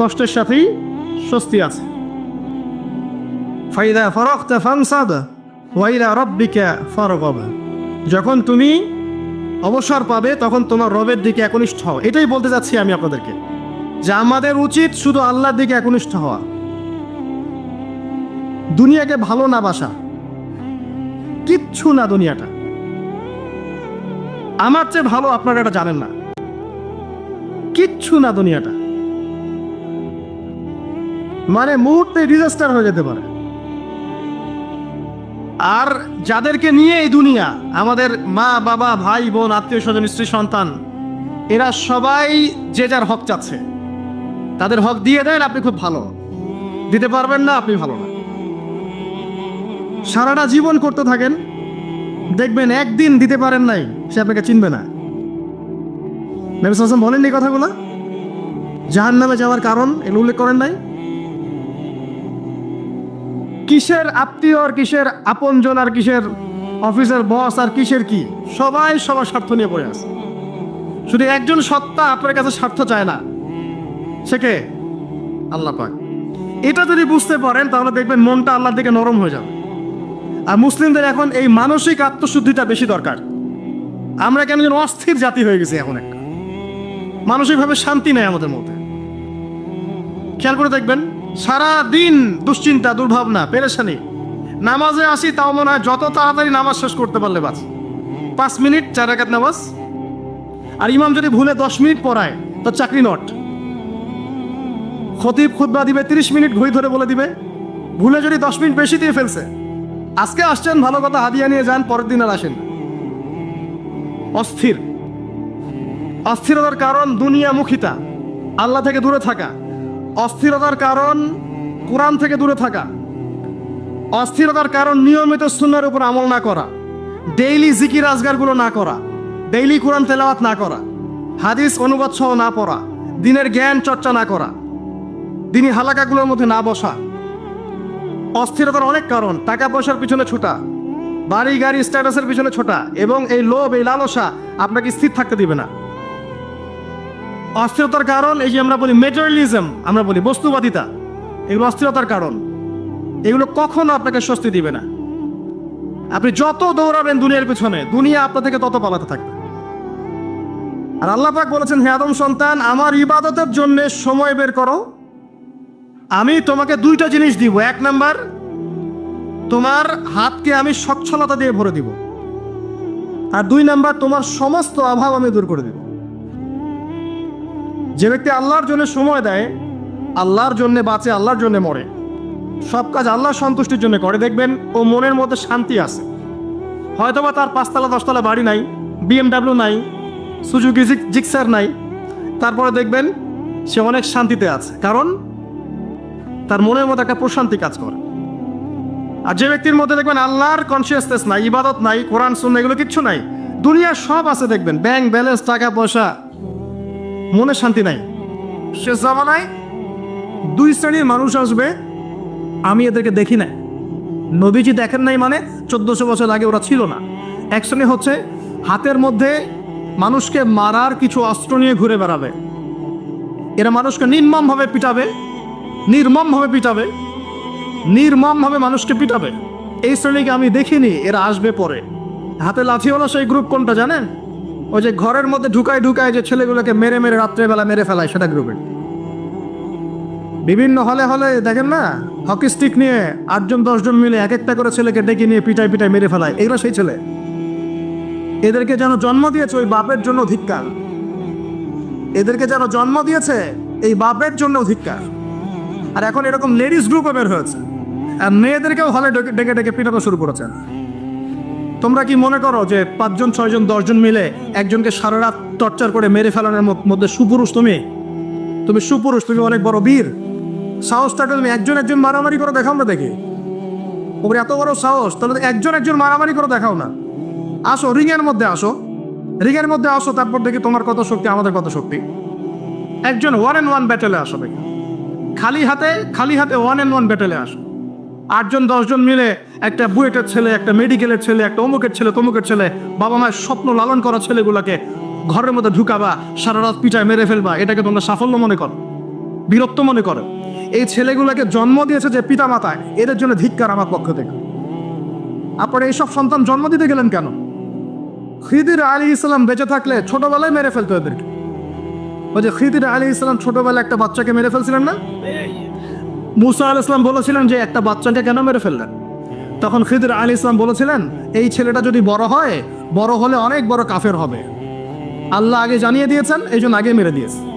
কষ্টের সাথেই স্বস্তি আছে। ফাইদা ফারাগতা ফানসাব ওয়া ইলা রাব্বিকা ফারগাব। যখন তুমি অবসর পাবে তখন তোমার রবের দিকে একনিষ্ঠ হও। এটাই বলতে চাচ্ছি আমি আপনাদেরকে, যে আমাদের উচিত শুধু আল্লাহর দিকে একনিষ্ঠ হওয়া, দুনিয়াকে ভালো না বাসা, কিচ্ছু না দুনিয়াটা। আমার চেয়ে ভালো আপনারা এটা জানেন না, কিচ্ছু না দুনিয়াটা, মানে মুহূর্তে ডিজাস্টার হয়ে যেতে পারে। আর যাদেরকে নিয়ে এই দুনিয়া, আমাদের মা বাবা ভাই বোন আত্মীয় স্বজন স্ত্রী সন্তান, এরা সবাই যে যার হক চাচ্ছে। তাদের হক দিয়ে দেন, আপনি খুব ভালো। দিতে পারবেন না, আপনি ভালো না। সারাটা জীবন করতে থাকেন, দেখবেন একদিন দিতে পারেন নাই, সে আপনাকে চিনবে না। নবী সাল্লাল্লাহু আলাইহি ওয়াসাল্লাম বলেননি এই কথাগুলো? জাহান্নামে যাওয়ার কারণ এগুলো উল্লেখ করেন নাই? কিসের আত্মীয় আর কিসের আপনজন আর কিসের অফিসের বস আর কিসের কি, সবাই সবার স্বার্থ নিয়ে পড়ে আছে। শুধু একজন সত্তা আপনার কাছে স্বার্থ চায় না, সে কে? আল্লাহ পাক। এটা যদি বুঝতে পারেন তাহলে দেখবেন মনটা আল্লাহর দিকে নরম হয়ে যাবে। আর মুসলিমদের এখন এই মানসিক আত্মশুদ্ধিটা বেশি দরকার। আমরা কেন যেন অস্থির জাতি হয়ে গেছি এখন, একটা মানসিকভাবে শান্তি নেই আমাদের মধ্যে। খেয়াল করে দেখবেন, সারা দিন দুশ্চিন্তা, দুর্ভাবনা, পেরেশানি। নামাজে আসি তাও মনে হয় যত তাড়াতাড়ি নামাজ শেষ করতে পারলে বাস। 5 মিনিট 4 রাকাত নামাজ, আর ইমাম যদি ভুলে 10 মিনিট পড়ায় তো চাকরি নট। খতিব খুতবা দিবে 30 মিনিট ঘড়ি ধরে বলে দিবে, ভুলে যদি 10 মিনিট বেশি দিয়ে ফেলছে। আজকে আসছেন ভালো কথা, হাদিয়া নিয়ে যান, পরের দিন আর আসেন। অস্থির। অস্থিরতার কারণ দুনিয়ামুখিতা, আল্লাহ থেকে দূরে থাকা। অস্থিরতার কারণ কোরআন থেকে দূরে থাকা। অস্থিরতার কারণ নিয়মিত সুন্নাহর উপর আমল না করা, ডেইলি জিকির আজগারগুলো না করা, ডেইলি কোরআন তেলাওয়াত না করা, হাদিস অনুবাদ সহ না পড়া, দিনের জ্ঞান চর্চা না করা, দিনী হালাকাগুলোর মধ্যে না বসা। অস্থিরতার অনেক কারণ, টাকা পয়সার পিছনে ছোটা, বাড়ি গাড়ি স্ট্যাটাসের পিছনে ছোটা, এবং এই লোভ, এই লালসা আপনাকে স্থির থাকতে দিবে না। অস্থিরতার কারণ এই যে আমরা বলি মেটেরিয়ালিজম, আমরা বলি বস্তুবাদিতা, এগুলো অস্থিরতার কারণ। এগুলো কখনো আপনাকে স্বস্তি দিবে না। আপনি যত দৌড়াবেন দুনিয়ার পিছনে, দুনিয়া আপনার থেকে তত পালাতে থাকবে। আর আল্লাহ পাক বলেছেন, হে আদম সন্তান, আমার ইবাদতের জন্য সময় বের করো, আমি তোমাকে 2টা জিনিস দিব। 1 নাম্বার, তোমার হাতকে আমি সচ্ছলতা দিয়ে ভরে দিব, আর 2 নাম্বার, তোমার সমস্ত অভাব আমি দূর করে দিব। যে ব্যক্তি আল্লাহর জন্য সময় দেয়, আল্লাহর জন্য বাঁচে, আল্লাহর জন্য মরে, সব কাজ আল্লাহর সন্তুষ্টির জন্য করে, দেখবেন ও মনের মধ্যে শান্তি আছে। হয়তোবা তার 5 তলা 10 তলা বাড়ি নাই, BMW নাই, সুজুকি জিক্সার নাই, তারপরে দেখবেন সে অনেক শান্তিতে আছে, কারণ তার মনের মধ্যে একটা প্রশান্তি কাজ করে। আর যে ব্যক্তির মধ্যে দেখবেন আল্লাহর কনসিয়াসনেস নাই, ইবাদত নাই, কোরআন সুন্নাহ এগুলো কিচ্ছু নাই, দুনিয়ার সব আছে, দেখবেন ব্যাংক ব্যালেন্স, টাকা পয়সা, মনে শান্তি নাই। সে জামানায় 2 শ্রেণীর মানুষ আসবে, আমি এদেরকে দেখি না। নবীজি দেখেন নাই মানে 1400 বছর আগে ওরা ছিল না। এক শ্রেণী হচ্ছে হাতের মধ্যে মানুষকে মারার কিছু অস্ত্র নিয়ে ঘুরে বেড়াবে, এরা মানুষকে নির্মমভাবে পিটাবে, নির্মমভাবে পিটাবে, নির্মমভাবে মানুষকে পিটাবে। এই শ্রেণীকে আমি দেখিনি, এরা আসবে পরে। হাতে লাঠিওয়ালা সেই গ্রুপ কোনটা জানেন? ওই যে ঘরের মধ্যে ঢুকায় যে ছেলেগুলোকে মেরে মেরে রাত্রেবেলা মেরে ফেলায়, সেটা গ্রুপের। বিভিন্ন হলে হলে দেখেন না, হকি স্টিক নিয়ে 8জন 10জন মিলে এক একটা করে ছেলেকে ডেকে নিয়ে পিটায় পিটায় মেরে ফেলায়, এগুলো সেই ছেলে। এদেরকে যেন জন্ম দিয়েছে ওই বাপের জন্য ধিক্কার, এদেরকে যেন জন্ম দিয়েছে এই বাপের জন্য ধিক্কার। আর এখন এরকম লেডিস গ্রুপও বের হয়েছে, আর মেয়েদেরকেও হলে ডেকে ডেকে পিটানো শুরু করেছেন। তোমরা কি মনে করো যে 5 জন 6 জন 10 জন মিলে একজনকে সারা রাত টর্চার করে মেরে ফেলানোর মধ্যে সুপুরুষ? তুমি সুপুরুষ, তুমি অনেক বড় বীর। সাহস থাকলে তুমি একজন মারামারি করে দেখাও না, দেখি ওর এত বড় সাহস, তাহলে একজন মারামারি করে দেখাও না। আসো রিংয়ের মধ্যে আসো, তারপর দেখি তোমার কত শক্তি, আমাদের কত শক্তি। একজন 1-on-1 ব্যাটেলে আসো, দেখি খালি হাতে 1-on-1 ব্যাটেলে আসো। 8 জন 10 জন মিলে একটা বুয়েটের ছেলে, একটা মেডিকেলের ছেলে, একটা অমুকের ছেলে, তমুকের ছেলে, বাবা মায়ের স্বপ্ন লালন করা ছেলেগুলোকে ঘরের মধ্যে ঢুকাবা, সারা রাত পিটায় মেরে ফেলবা, এটাকে তোমরা সাফল্য মনে করো? বিরক্ত মনে করে। এই ছেলেগুলোকে জন্ম দিয়েছে যে পিতা মাতায়, এদের জন্য ধিক্কার আমার পক্ষ থেকে। আপনারা এইসব সন্তান জন্ম দিতে গেলেন কেন? খিদির আলাইহিস সালাম বেঁচে থাকলে ছোটবেলায় মেরে ফেলতো এদেরকে। ওই যে খিদির আলাইহিস সালাম ছোটবেলায় একটা বাচ্চাকে মেরে ফেলছিলেন না? মুসা আলাইহিস সালাম বলেছিলেন যে একটা বাচ্চাকে কেন মেরে ফেললেন? তখন খিদির আলাইহিস সালাম বলেছিলেন, এই ছেলেটা যদি বড় হয়, বড় হলে অনেক বড় কাফের হবে। আল্লাহ আগে জানিয়ে দিয়েছেন, এই জন্য আগে মেরে দিয়েছে।